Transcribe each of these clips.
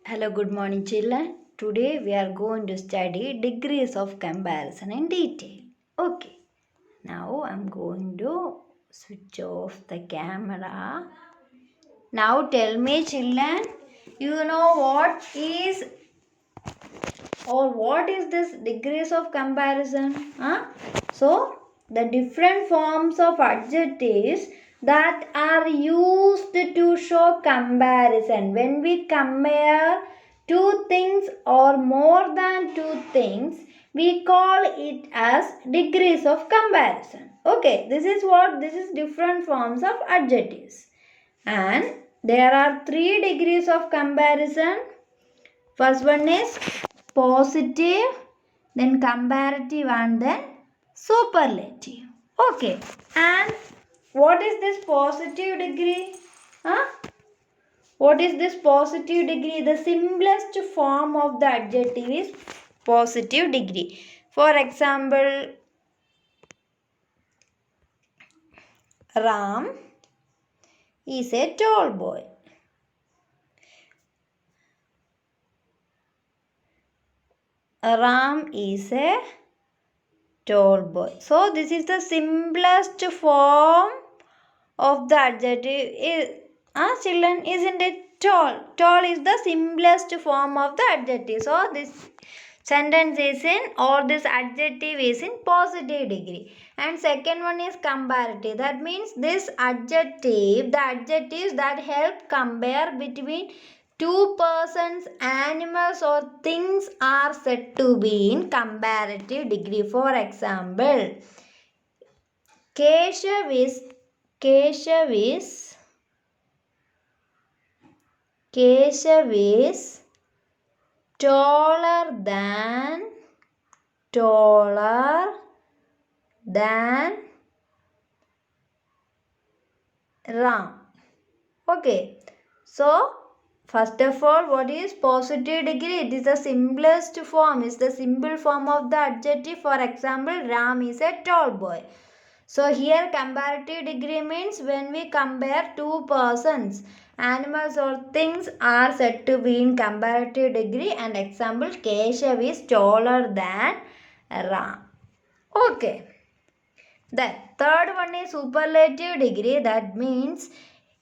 Hello, good morning, children. Today we are going to study degrees of comparison in detail. Okay, now I'm going to switch off the camera. Now tell me, children, you know what is this degrees of comparison? Huh? So, the different forms of adjectives that are used to show comparison. When we compare two things or more than two things, we call it as degrees of comparison. Okay, this is different forms of adjectives. And there are 3 degrees of comparison. First one is positive, then comparative, and then superlative. Okay, and what is this positive degree? Huh? What is this positive degree? The simplest form of the adjective is positive degree. For example, Ram is a tall boy. Ram is a tall boy. So this is the simplest form of the adjective. Children, isn't it tall? Tall is the simplest form of the adjective. So this sentence is in, or this adjective is in positive degree. And second one is comparative. That means this adjective, the adjectives that help compare between two persons, animals or things are said to be in comparative degree. For example, Keshav is taller than Ram. Okay. So, first of all, what is positive degree? It is the simplest form. It's the simple form of the adjective. For example, Ram is a tall boy. So, here comparative degree means when we compare two persons, animals or things are said to be in comparative degree. And example, Keshav is taller than Ram. Okay. The third one is superlative degree. That means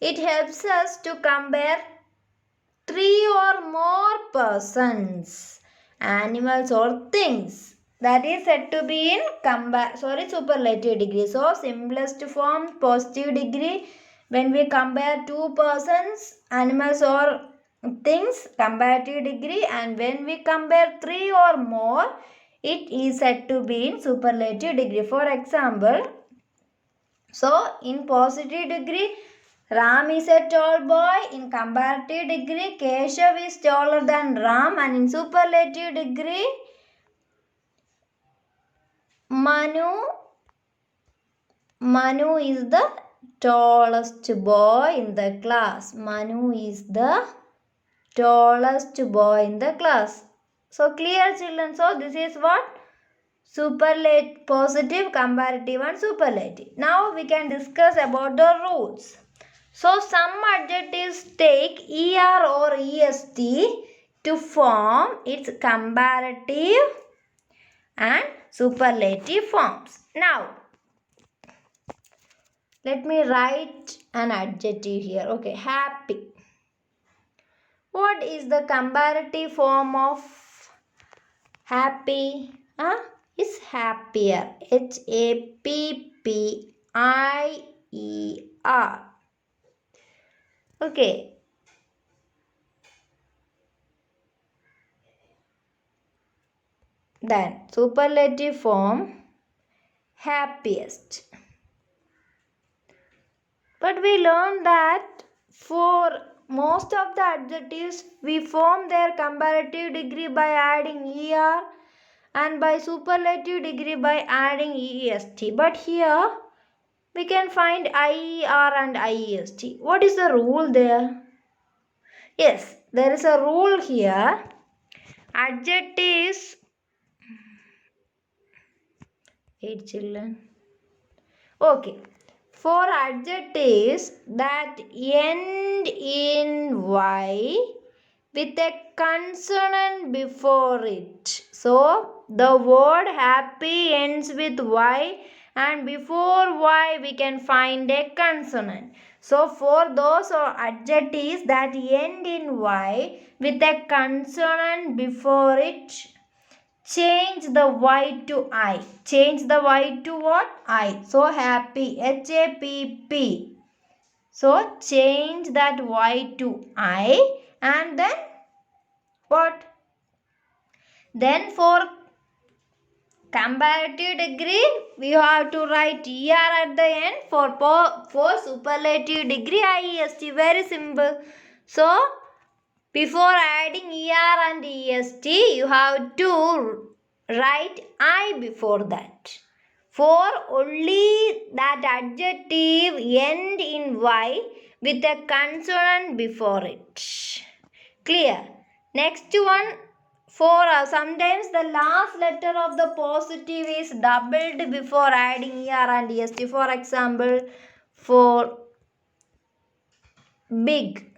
it helps us to compare 3 or more persons, animals or things. That is said to be in superlative degree. So simplest form positive degree. When we compare two persons, animals or things, comparative degree. And when we compare 3 or more, it is said to be in superlative degree. For example, so in positive degree, Ram is a tall boy. In comparative degree, Keshav is taller than Ram. And in superlative degree, Manu is the tallest boy in the class. Manu is the tallest boy in the class. So clear, children. So this is what? Superlative, positive, comparative and superlative. Now we can discuss about the rules. So some adjectives take ER or EST to form its comparative and superlative forms. Now let me write an adjective here. Okay, happy. What is the comparative form of happy? Is happier. HAPPIER. Okay. Then superlative form happiest. But we learned that for most of the adjectives we form their comparative degree by adding ER and by superlative degree by adding EEST. But here we can find IER and IEST. What is the rule there? Yes, there is a rule here. Adjectives. Wait, children. Okay. For adjectives that end in Y, with a consonant before it. So the word happy ends with Y, and before Y we can find a consonant. So for those adjectives that end in Y with a consonant before it, change the Y to I. Change the Y to what? I. So happy, H-A-P-P. So change that Y to I, and then what? Then for comparative degree, we have to write ER at the end. For superlative degree, IEST. Very simple. So before adding ER and EST, you have to write I before that. For only that adjective end in Y with a consonant before it. Clear? Next one, for sometimes the last letter of the positive is doubled before adding ER and EST. For example, for big.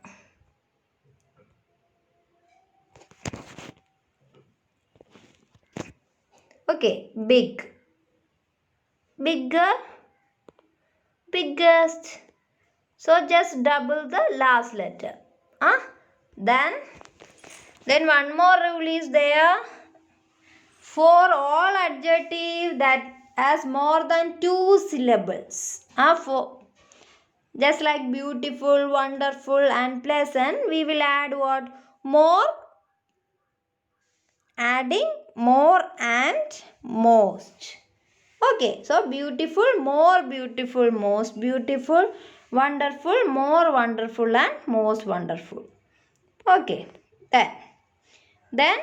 Okay, big. Bigger, biggest. So just double the last letter. Then one more rule is there. For all adjective that has more than 2 syllables. For just like beautiful, wonderful and pleasant, we will add what? More. Adding more and most. Okay, so beautiful, more beautiful, most beautiful, wonderful, more wonderful and most wonderful. Okay, then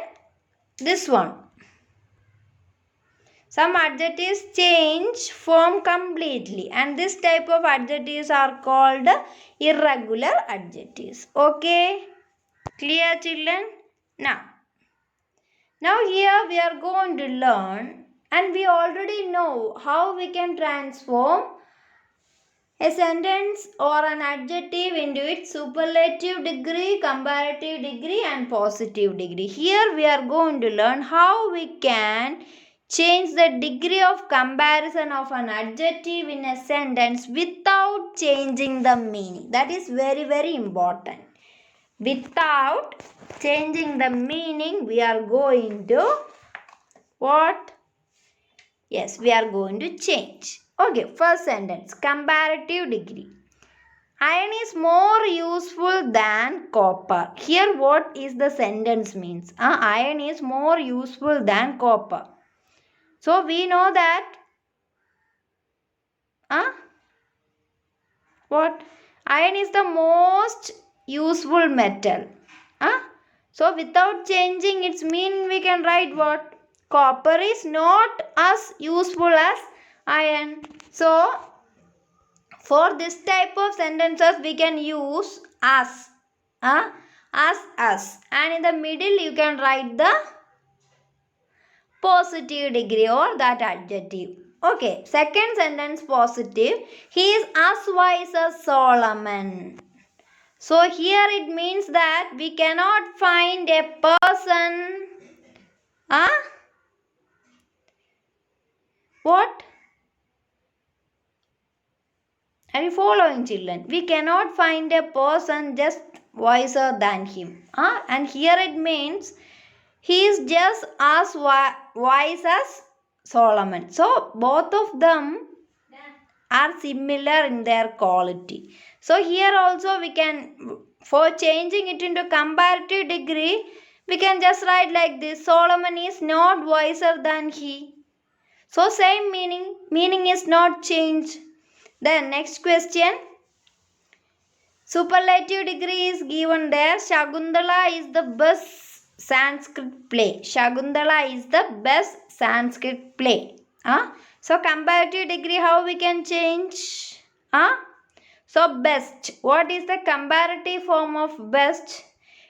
this one. Some adjectives change form completely, and this type of adjectives are called irregular adjectives. Okay, clear children? Now here we are going to learn, and we already know how we can transform a sentence or an adjective into its superlative degree, comparative degree and positive degree. Here we are going to learn how we can change the degree of comparison of an adjective in a sentence without changing the meaning. That is very, very important. Without changing the meaning, we are going to what? Yes, we are going to change. Okay, first sentence, comparative degree. Iron is more useful than copper. Here what is the sentence means? Iron is more useful than copper. So we know that what? Iron is the most useful metal. So without changing its meaning, we can write what? Copper is not as useful as iron. So for this type of sentences, we can use as. As. And in the middle, you can write the positive degree or that adjective. Okay, second sentence positive. He is as wise as Solomon. So here it means that we cannot find a person. What? Are you following, children? We cannot find a person just wiser than him. And here it means he is just as wise as Solomon. So both of them are similar in their quality. So here also we can, for changing it into comparative degree, we can just write like this. Solomon is not wiser than he. So same meaning is not changed. Then next question. Superlative degree is given there. Shakuntala is the best Sanskrit play. Shakuntala is the best Sanskrit play. So comparative degree, how we can change? So best. What is the comparative form of best?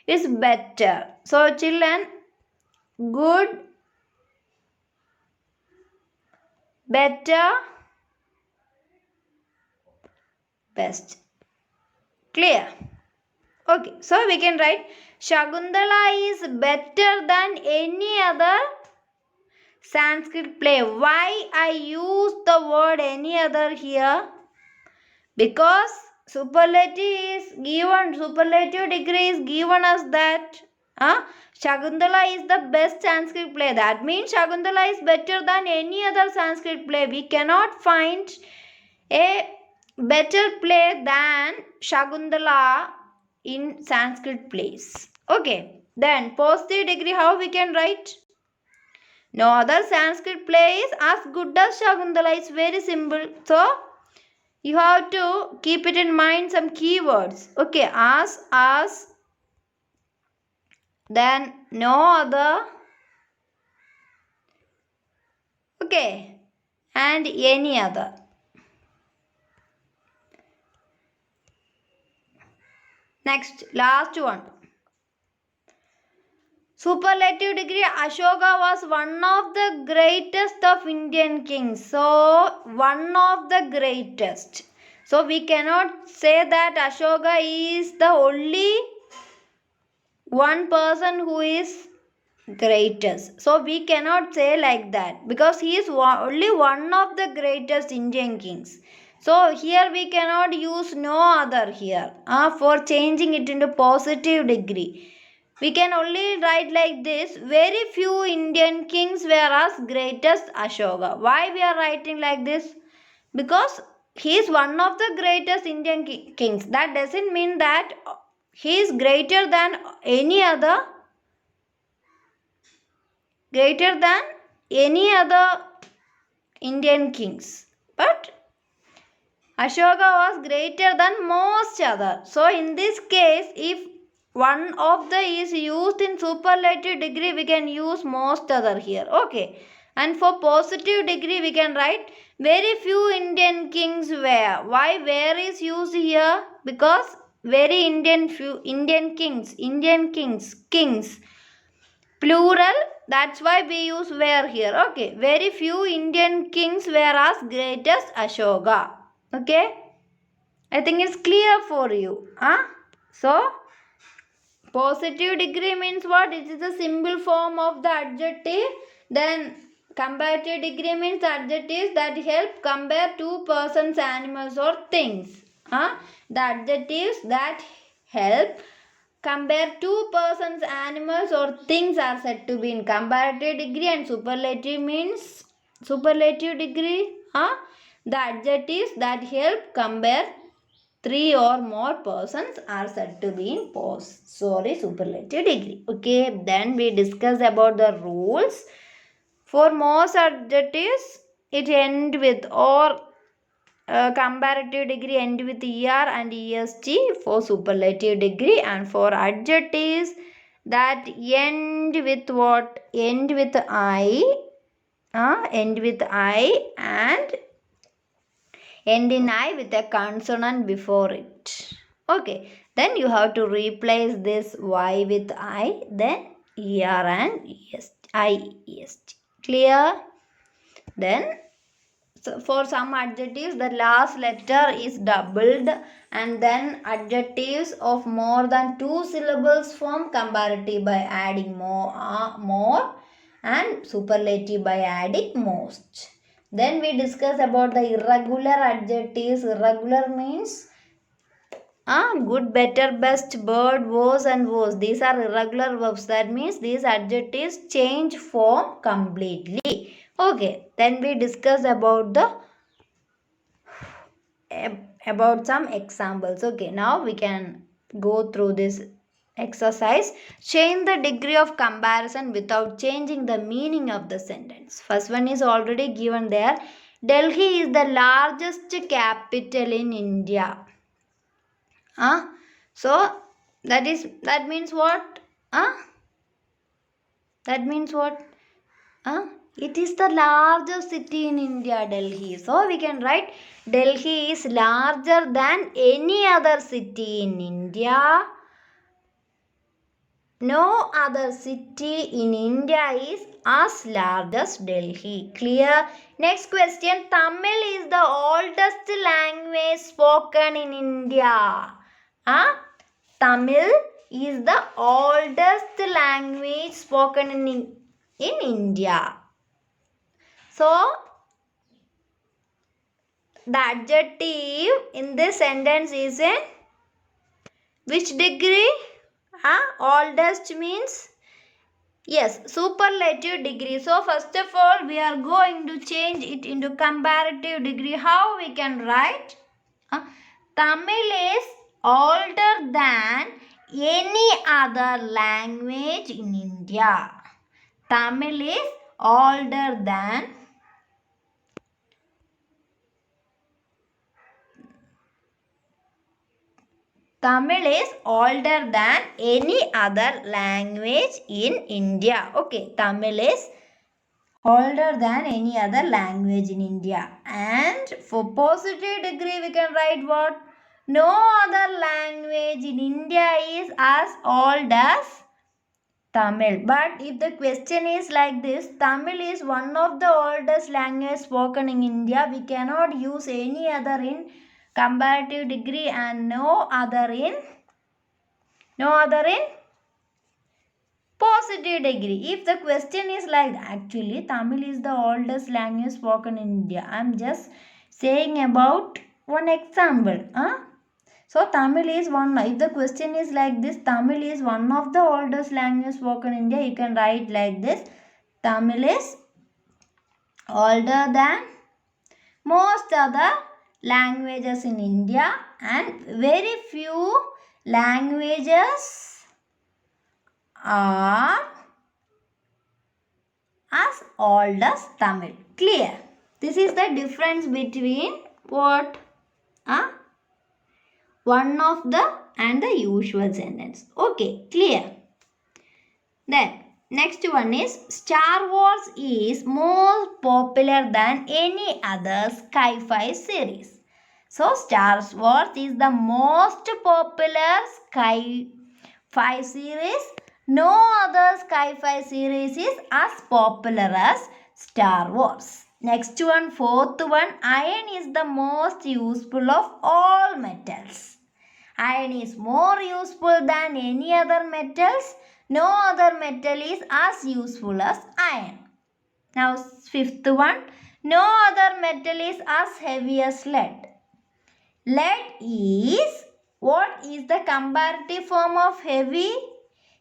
Is better. So children, good, better, best. Clear? Okay, so we can write Shakuntala is better than any other Sanskrit play. Why I use the word any other here? Because superlative degree is given us that Shakuntala is the best Sanskrit play. That means Shakuntala is better than any other Sanskrit play. We cannot find a better play than Shakuntala in Sanskrit plays. Okay, then positive degree, how we can write? No other Sanskrit play is as good as Shakuntala. It's very simple. So, you have to keep it in mind some keywords. Okay, as, then no other, okay, and any other. Next, last one. Superlative degree, Ashoka was one of the greatest of Indian kings. So, one of the greatest. So, we cannot say that Ashoka is the only one person who is greatest. So, we cannot say like that because he is only one of the greatest Indian kings. So, here we cannot use no other here for changing it into positive degree. We can only write like this. Very few Indian kings were as great as Ashoka. Why we are writing like this? Because he is one of the greatest Indian kings. That doesn't mean that he is greater than any other Indian kings. But Ashoka was greater than most other. So in this case, if one of the is used in superlative degree, we can use most other here. Okay. And for positive degree, we can write very few Indian kings were. Why where is used here? Because very few Indian kings. Plural, that's why we use were here. Okay. Very few Indian kings were as great as Ashoka. Okay. I think it's clear for you. So, positive degree means what? It is the simple form of the adjective. Then, comparative degree means adjectives that help compare two persons, animals or things. The adjectives that help compare two persons, animals or things are said to be in comparative degree, and superlative means superlative degree. The adjectives that help compare three or more persons are said to be in superlative degree. Okay, then we discuss about the rules. For most adjectives, it end with or comparative degree end with er and est for superlative degree, and for adjectives that end with what? End with I and end in I with a consonant before it. Okay, then you have to replace this y with I, then er and est. Clear? Then so for some adjectives, the last letter is doubled, and then adjectives of more than two syllables form comparative by adding more and superlative by adding most. Then we discuss about the irregular adjectives. Irregular means good, better, best, bird, was and was. These are irregular verbs. That means these adjectives change form completely. Okay, then we discuss about some examples. Okay, now we can go through this exercise. Change the degree of comparison without changing the meaning of the sentence. First one is already given there. Delhi is the largest capital in India. So that means what? That means what? It is the largest city in India, Delhi. So we can write Delhi is larger than any other city in India. No other city in India is as large as Delhi. Clear? Next question. Tamil is the oldest language spoken in India. Tamil is the oldest language spoken in India. So, the adjective in this sentence is in which degree? Oldest means, yes, superlative degree. So, first of all, we are going to change it into comparative degree. How we can write? Tamil is older than any other language in India. Tamil is older than any other language in India. Okay, Tamil is older than any other language in India. And for positive degree, we can write what? No other language in India is as old as Tamil. But if the question is like this, Tamil is one of the oldest languages spoken in India. We cannot use any other in comparative degree and no other in positive degree. If the question is like actually Tamil is the oldest language spoken in India. I am just saying about one example. So Tamil is one. If the question is like this, Tamil is one of the oldest languages spoken in India. You can write like this. Tamil is older than most other languages in India, and very few languages are as old as Tamil. Clear? This is the difference between what? One of the and the usual sentence. Okay, clear? Then next one is Star Wars is more popular than any other sci-fi series. So Star Wars is the most popular sci-fi series. No other sci-fi series is as popular as Star Wars. Next one, fourth one, iron is the most useful of all metals. Iron is more useful than any other metals. No other metal is as useful as iron. Now fifth one, no other metal is as heavy as lead. Lead is, what is the comparative form of heavy?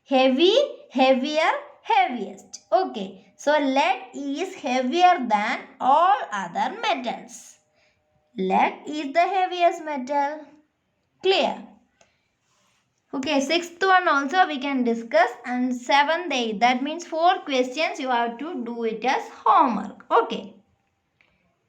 Heavy, heavier, heaviest. Okay, so lead is heavier than all other metals. Lead is the heaviest metal. Clear? Okay, sixth one also we can discuss, and seventh, eighth. That means 4 questions you have to do it as homework. Okay.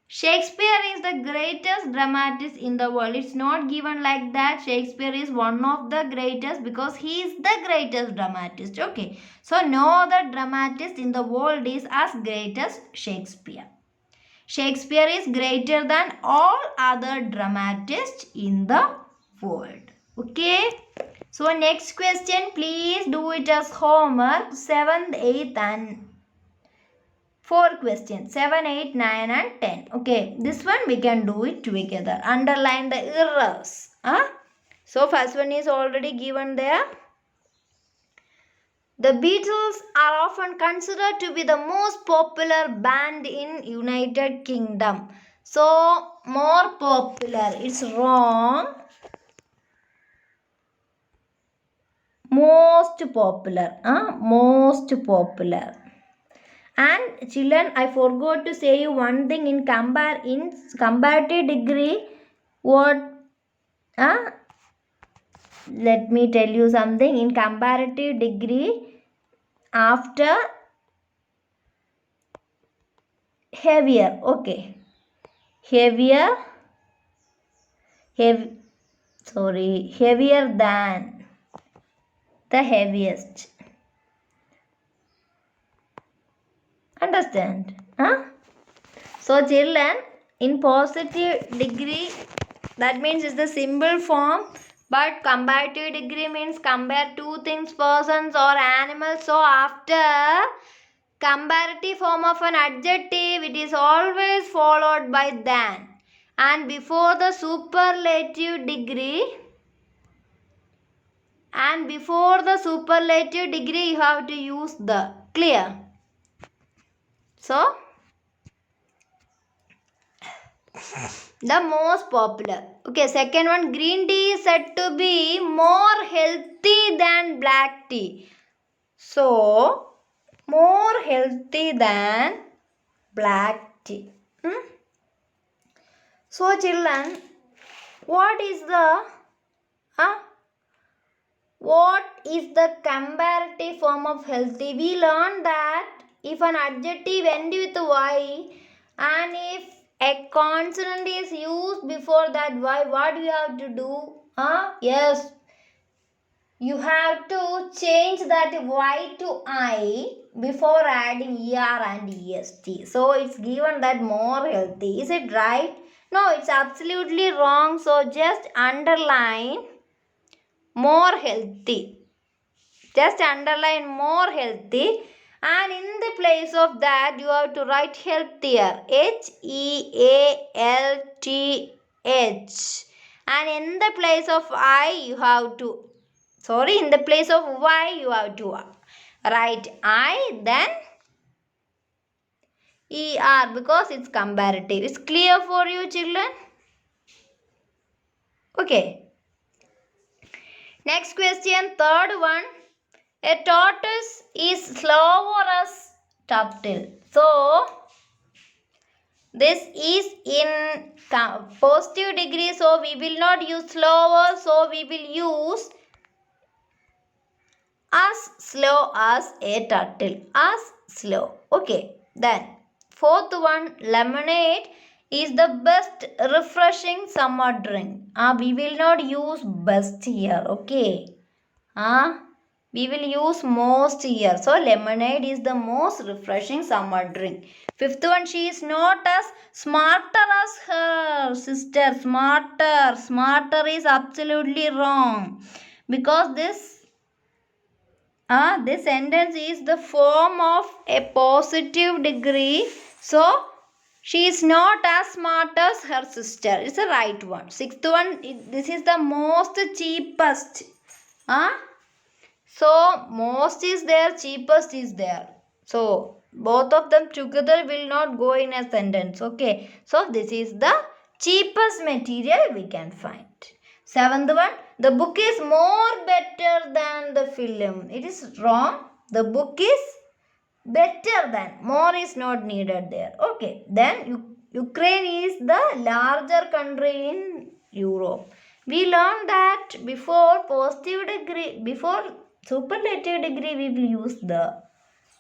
Shakespeare is the greatest dramatist in the world. It's not given like that. Shakespeare is one of the greatest because he is the greatest dramatist. Okay. So no other dramatist in the world is as great as Shakespeare. Shakespeare is greater than all other dramatists in the world. Okay. So next question, please do it as homework. 7th, 8th and 4 questions. 7, 8, 9 and 10. Okay. This one we can do it together. Underline the errors. So first one is already given there. The Beatles are often considered to be the most popular band in United Kingdom. So more popular. It's wrong. Most popular. Most popular. And children, I forgot to say you one thing in comparative degree. What? Let me tell you something. In comparative degree, after heavier. Okay. Heavier than the heaviest. Understand? So children, in positive degree, that means it's the simple form, but comparative degree means compare two things, persons or animals. So after comparative form of an adjective, it is always followed by than. And before the superlative degree, and before the superlative degree you have to use the. Clear? So, the most popular. Okay, second one, green tea is said to be more healthy than black tea. So, more healthy than black tea. So, children, what is the comparative form of healthy? We learned that if an adjective ends with y and if a consonant is used before that y, what do you have to do? Yes, you have to change that y to I before adding er and est. So it's given that more healthy. Is it right? No, it's absolutely wrong. So just underline more healthy. Just underline more healthy, and in the place of that you have to write healthier, Health, and in the place of I you have to, in the place of y you have to write I, then er, because it's comparative. It's clear for you, children? Okay. Next question, third one. A tortoise is slower as turtle. So, this is in positive degree. So, we will not use slower. So, we will use as slow as a turtle. As slow. Okay. Then, fourth one, lemonade is the best refreshing summer drink. We will not use best here. Okay. We will use most here. So, lemonade is the most refreshing summer drink. Fifth one, she is not as smarter as her sister. Smarter. Smarter is absolutely wrong. Because this sentence is the form of a positive degree. So, she is not as smart as her sister. It's the right one. Sixth one, this is the most cheapest. So, most is there, cheapest is there. So, both of them together will not go in a sentence. Okay. So, this is the cheapest material we can find. Seventh one, the book is more better than the film. It is wrong. The book is better than. More is not needed there. Okay. Then, Ukraine is the larger country in Europe. We learned that before positive degree, before superlative degree we will use the,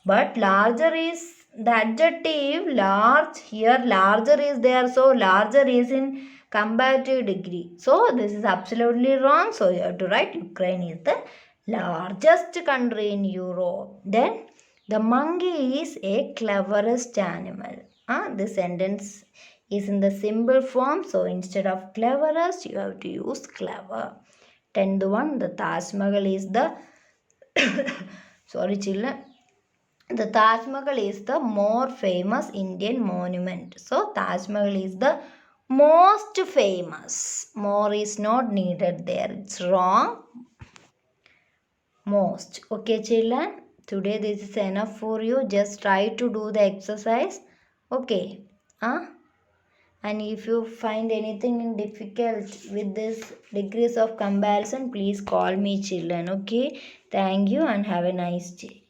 but larger is the adjective large. Here larger is there, so larger is in comparative degree. So this is absolutely wrong. So you have to write Ukraine is the largest country in Europe. Then the monkey is a cleverest animal. This sentence is in the simple form. So instead of cleverest, you have to use clever. 10th one, the Taj Mahal is the sorry children, the Taj Mahal is the more famous Indian monument. So Taj Mahal is the most famous. More is not needed there. It's wrong. Most. Okay children, today this is enough for you. Just try to do the exercise. Okay. And if you find anything difficult with this degrees of comparison, please call me children. Okay. Thank you and have a nice day.